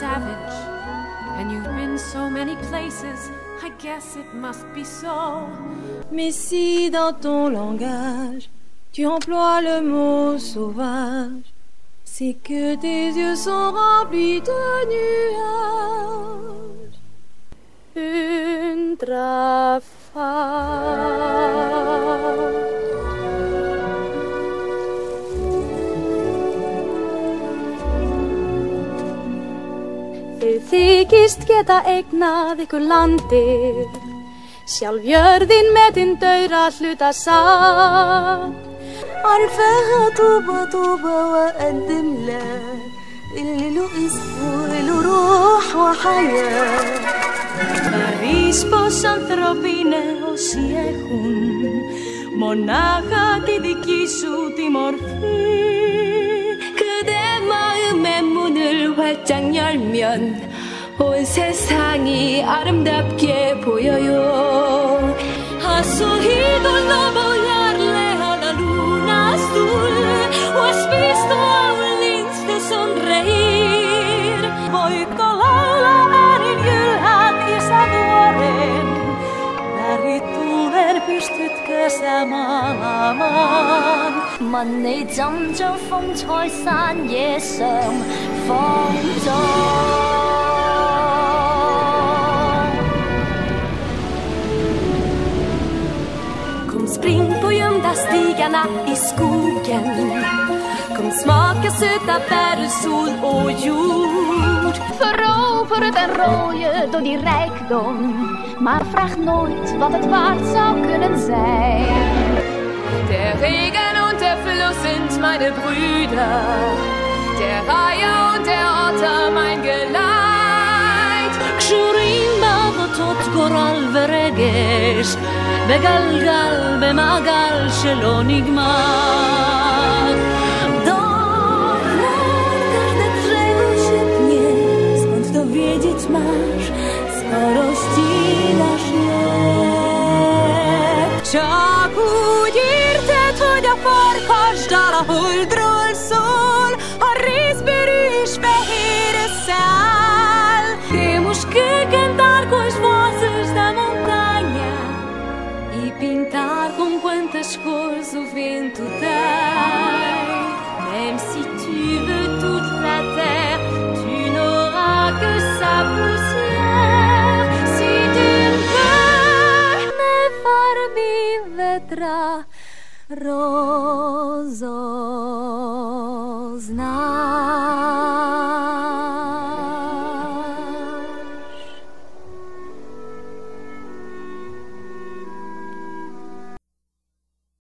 savage, and you've been so many places, I guess it must be so. Mais si dans ton langage, tu emploies le mot sauvage, c'est que tes yeux sont remplis de nuages. Une trafale. Þið þykist geta eignað ykkur landið, sjálf jörðin metin daura hluta satt. عارفاها طوبة طوبة وأقدم لك اللي له اسم وله روح وحياة. Βαρύς πως άνθρωποι είναι όσοι έχουν μονάχα τη δική σου τη μορφή. 그대 마음의 문을 활짝 열면 온 세상이 아름답게 보여요. Has oído la volarle a la luna azul o has visto a un lince sonreír? Voiko laulaa äänin ylhäät isävuoren, värittulen pystytkö sä maalaamaan? 問你怎將風采山野上放縱Kom spring på gömda stigarna i skogen. Kom smaka söta bär ur sol och jord. Verover den rooie door die rijkdom, maar vraag nooit wat het waard zou kunnen zijn. Der Regen und der Fluss sind meine Brüder, der Reiher und der Otter mein Geleit. קשורים בעבותות גורל ורגש, בגלגל במעגל שלא נגמר. Dokąd każde drzewo się pnie, skąd to wiedzieć masz, skoro ścina śnieg. Csak úgy érted, hogy a farkasdal a holdról szól, a részbőrű és fehér összeáll. Temos que cantar com as vozes da montanha e pintar com quantas cores o vento dá. Même si tu veux toute la terre, tu n'auras que sa poussière. Si tu veux me farmi vetra rozozna.